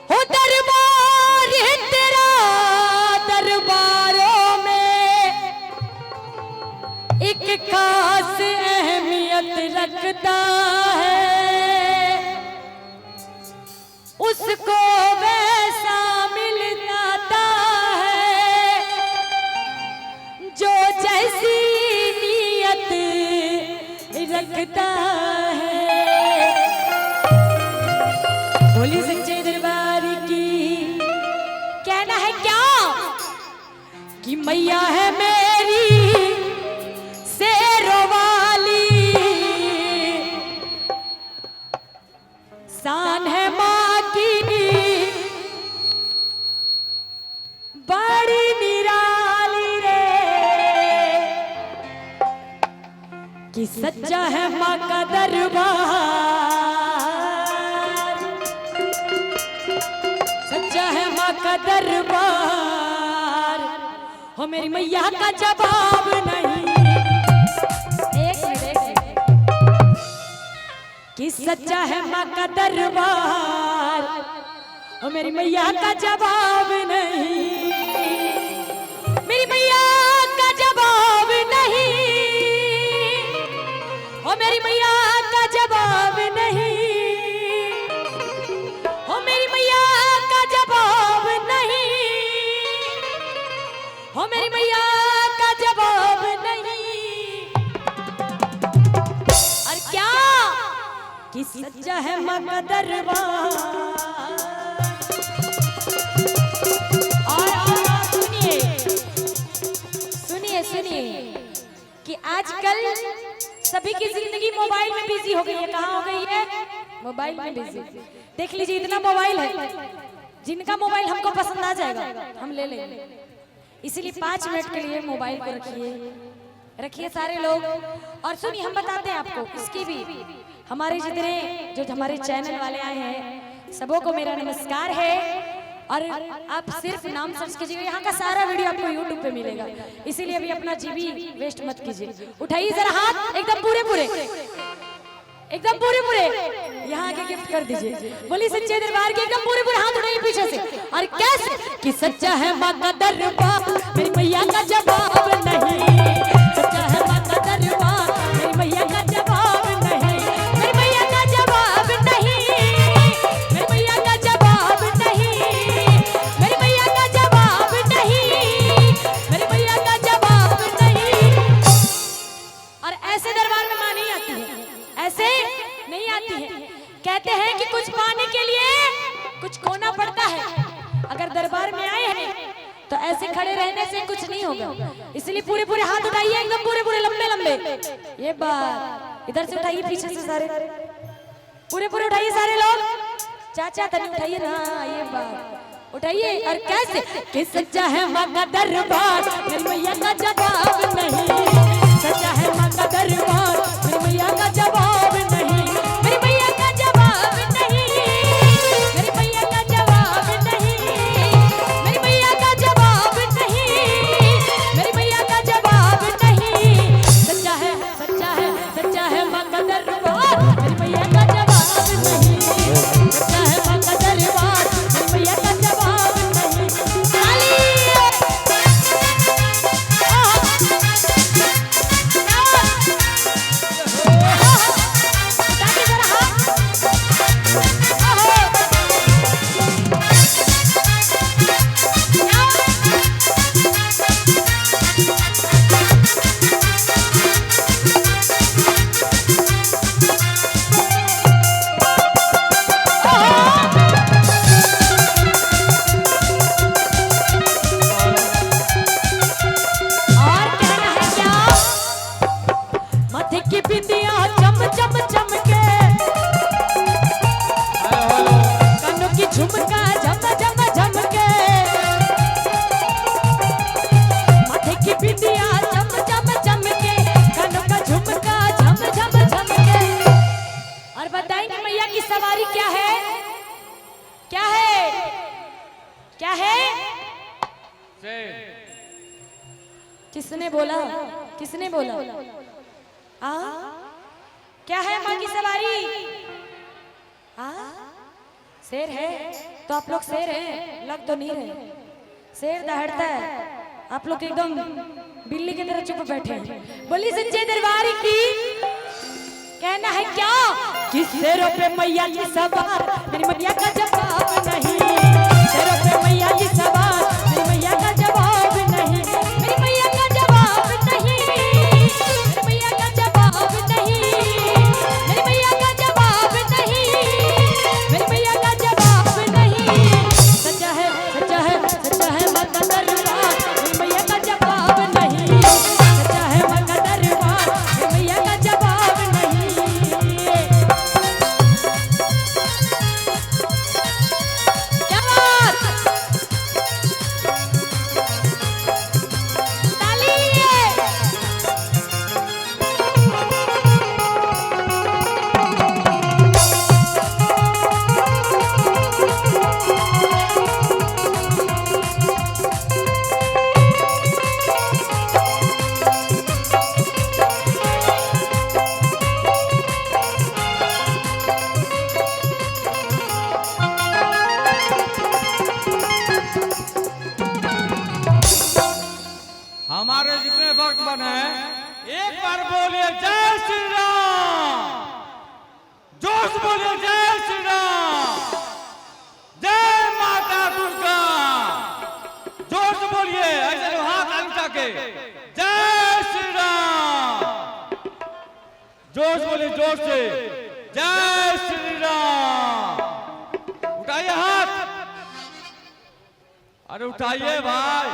हो दरबार है तेरा, दरबारों में एक खास अहमियत रखता है, उसको वैसा मिल जाता है जो जैसी नीयत रखता है। बोली सच्चे दरबार की। कहना है क्या कि मैया है मेरी शेरों वाली, शान है माँ की बड़ी निराली रे, कि सच्चा है माँ का दरबार, सच्चा है माँ का दरबार। हो मेरी मैया का जवाब नहीं। एक मिनट कि सच्चा है माँ का दरबार, हो मेरी मैया का जवाब नहीं, मेरी मैया का जवाब नहीं, हो मेरी मैया का जवाब नहीं, हो मेरी मैया का जवाब नहीं, हो मेरी मैया का जवाब नहीं। और क्या कि सच्चा है माँ का दरबार। और सुनिए सुनिए सुनिए कि आजकल सभी की जिंदगी मोबाइल में बिजी हो गई है। कहाँ हो गई है? मोबाइल में बिजी। देख लीजिए इतना मोबाइल है, जिनका मोबाइल हमको पसंद आ जाएगा हम ले लेंगे। इसीलिए 5 मिनट के लिए मोबाइल को रखिए सारे लोग। और सुनिए हम बताते हैं आपको इसकी भी, हमारे जितने जो हमारे चैनल वाले आए हैं सबों को मेरा नमस्कार है। और आप सिर्फ नाम सर्च कीजिएगा, यहाँ का सारा वीडियो आपको YouTube पे मिलेगा। इसीलिए अभी अपना जीबी वेस्ट मत कीजिए। उठाइए जरा हाथ, एकदम पूरे पूरे, एकदम पूरे पूरे यहाँ के गिफ्ट कर दीजिए। बोली सच्चे दरबार के एकदम पूरे पूरे हाथ उठाइए पीछे से। और कैसे कि सच्चा है माँ का दरबार, मेरी मैया का जवाब नहीं, सच्चा है माँ का दरबार, मेरी मैया का जवाब नहीं, मेरी मैया का जवाब नहीं, मेरी मैया का जवाब नहीं, मेरी मैया का जवाब नहीं, मेरी मैया का जवाब नहीं। और ऐसे दरबार में माँ नहीं आती है, ऐसे नहीं आती है। कहते हैं कि कुछ पाने के लिए कुछ खोना पड़ता है। अगर दरबार में आए हैं तो ऐसे खड़े रहने से कुछ नहीं होगा। इसलिए पूरे पूरे हाथ उठाइए, एकदम पूरे पूरे लंबे लंबे। ये बात इधर से उठाइए, पीछे से सारे पूरे पूरे उठाइए सारे लोग। चाचा तनी उठाइए ना, ये बात उठाइए। और कैसे कि सच्चा है माँ का दरबार, मेरी मैया का जवाब नहीं, सच्चा है माँ का दरबार, मेरी मैया का जवाब नहीं, मेरी मैया का जवाब नहीं, मेरी मैया का जवाब नहीं, मेरी मैया का जवाब नहीं, मेरी मैया का जवाब नहीं। सच्चा है माँ का दरबार, मेरी मैया का जवाब नहीं, सच्चा है माँ का दरबार, मेरी मैया का जवाब नहीं। झुमका झम झम झमके, माथे की बिंदिया झम झम झमके, कानों का झुमका झम झम झमके। और बताएंगे मैया की सवारी क्या है? क्या है? क्या है? किसने बोला? किसने बोला? क्या है माँ की सवारी? शेर है। तो आप लोग शेर हैं, लग तो नहीं रहे। शेर दहाड़ता है, आप लोग एकदम बिल्ली की तरह चुप बैठे हैं। बोली सच्चे दरबार की। कहना है क्या कि शेरों पे मैया की सवार, मेरी मैया का जवाब नहीं। शेरों पे मैया की सवार, मेरी मैया का जवाब नहीं। मेरी मैया का जवाब नहीं, मेरी मैया का जवाब नहीं, मेरी मैया का जवाब नहीं, मेरी मैया का जवाब नहीं। सच्चा है सच्चा है सच्चा है मां का दरबार, मेरी मैया का जवाब नहीं। सच्चा है मां का दरबार, मेरी मैया का जवाब नहीं। क्या बात, ताली। हमारे जितने भक्त बने एक बार बोलिए जय श्री राम, जोश बोलिए जय श्री राम, जय माता दुर्गा, जोश बोलिए ऐसे लो हाथ उठा के जय श्री राम, जोश बोलिए जोश से जय श्री राम। उठाइए हाथ, अरे उठाइए भाई,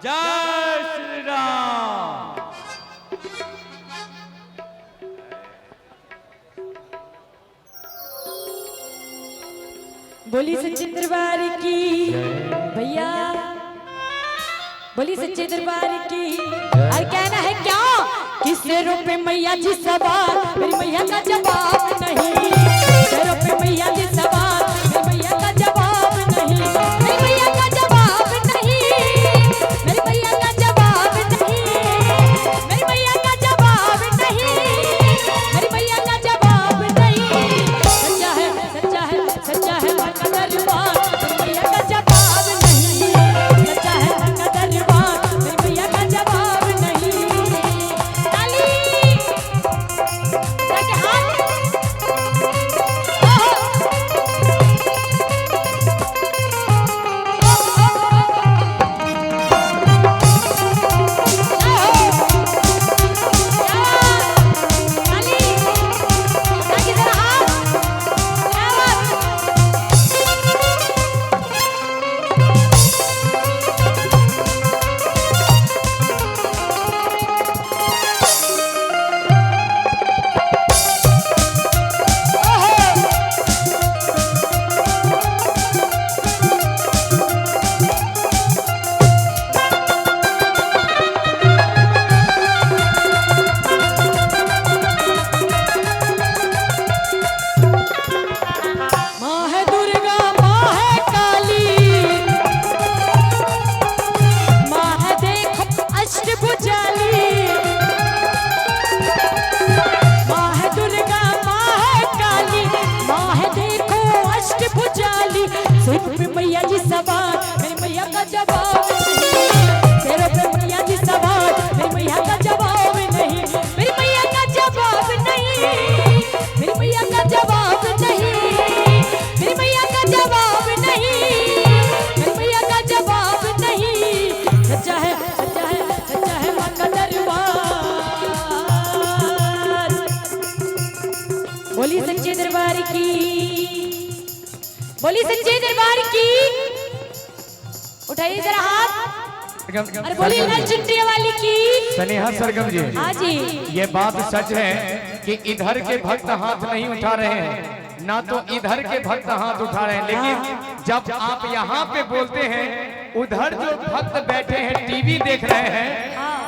जय श्री राम। बोली सच्चे दरबार की भैया, बोली सच्चे दरबार की। और कहना है क्या कि शेरों पे मैया जी सवार, मेरी मैया का जवाब नहीं। शेरों पे मैया जी सवार, मेरी मैया का जवाब नहीं। मेरी मैया का जवाब नहीं, मेरी मैया का जवाब नहीं, मेरी मैया का जवाब नहीं, मेरी मैया का जवाब नहीं। सच्चा है सच्चा है सच्चा है मां का दरबार, मेरी मैया का जवाब नहीं। सच्चा है मां का दरबार, मेरी मैया का जवाब नहीं। ताली ताकि हाथ माँ है दुर्गा, माँ है काली, माँ है देखो अष्टभुजाली। माँ है दुर्गा, माँ है काली, माँ है देखो अष्टभुजाली। सिर पे मैया जी सवार, मेरी मैया का जवाब नहीं। सिर पे मैया जी सवार, मेरी मैया का जवाब नहीं। मेरी मैया का जवाब नहीं, मेरी मैया का जवाब नहीं, मेरी मैया का जवाब नहीं, मेरी मैया का जवाब नहीं। सच्चा है सच्चा है सच्चा है मां का दरबार। बोली सच्चे दरबार की, बोली सच्चे दरबार की। उठाइए जरा हाथ, अरे बोलिए लाल चुनरी वाली की। स्नेहा सरगम जी, हाँ जी, ये बात सच है कि इधर के भक्त हाथ नहीं उठा रहे हैं, ना तो इधर के भक्त हाथ उठा रहे हैं, लेकिन जब आप यहाँ पे बोलते हैं उधर जो भक्त बैठे हैं टीवी देख रहे हैं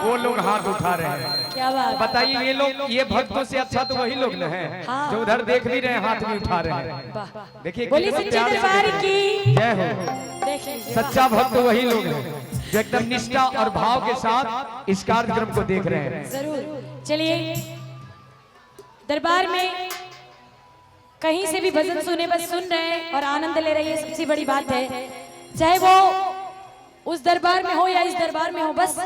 वो लोग हाथ उठा रहे हैं। क्या बात। बताइए ये लोग, ये भक्तों से अच्छा तो वही लोग न हैं हाँ। जो उधर देख भी रहे हैं हाथ भी उठा रहे हैं। वाह। देखिए बोली कितना सच्चे प्यार से दरबार देखिए। की। जय हो। देखिए सच्चा भक्त वही लोग हैं जो एकदम निष्ठा और भाव के साथ इस कार्यक्रम को देख रहे हैं। जरूर। चलिए दरबार में कहीं से भी भजन सुने बस सुन रहे हैं और आनंद ले रहे हैं, सबसे बड़ी बात है। चाहे वो उस दरबार में हो या इस दरबार में हो, बस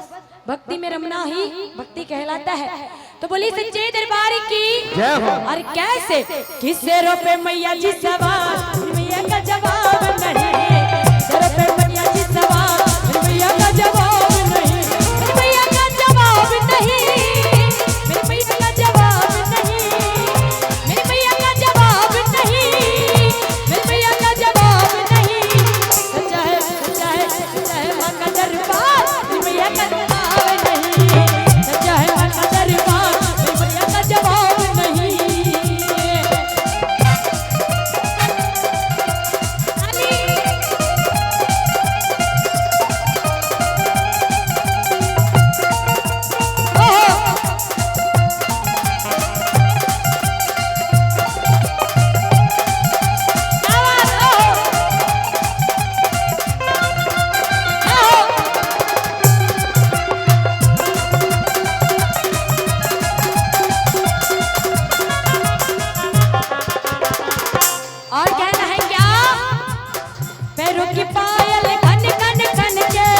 भक्ति में रमना ही भक्ति कहलाता है। तो बोली सच्चे दरबार की जय हो। और कैसे किसे रो पे मैया जी सवार, मैया का जवाब नहीं, सर पे मैया जी सवार, मैया का जवाब नहीं, मैया का जवाब नहीं, मेरे मैया का जवाब नहीं, मेरे मैया का जवाब नहीं, मेरे मैया का जवाब नहीं। सच्चा है सच्चा है सच्चा है मां का दरबार, मेरे मैया का जवाब नहीं, सच्चा है मां का दरबार, मेरे मैया का जवाब नहीं। और कहना है क्या, पैरों की पायल खन खन खन के,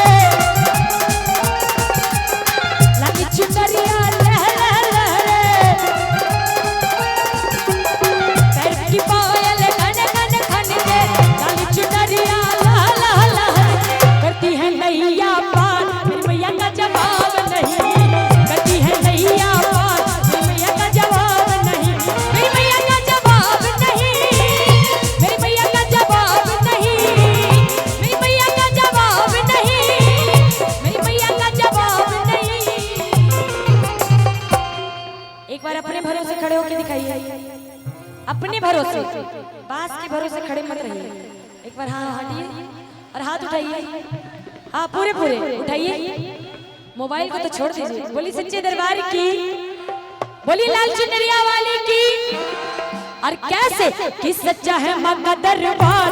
लगी चुनरिया लह लह लहरे, पैरों की पायल खन खन खन के, लगी चुनरिया लह लह लहरे, करती है नैया पार, मेरी मैया का जवाब नहीं, करती है नैया पार, मेरी मैया का जवाब नहीं, मेरी मैया का जवाब नहीं, मेरी मैया का जवाब नहीं, मेरी मैया का जवाब नहीं, मेरी मैया का जवाब नहीं। एक बार अपने भरोसे खड़े होकर दिखाइए, अपने भरोसे, बांस के भरोसे खड़े मत रहिए। एक बार हाँ हटिए और हाथ उठाइए, हाँ पूरे पूरे उठाइए, मोबाइल को तो छोड़ दीजिए। बोली सच्चे दरबार की, बोली लाल चुनरिया वाली की। और कैसे कि सच्चा है मां का दरबार,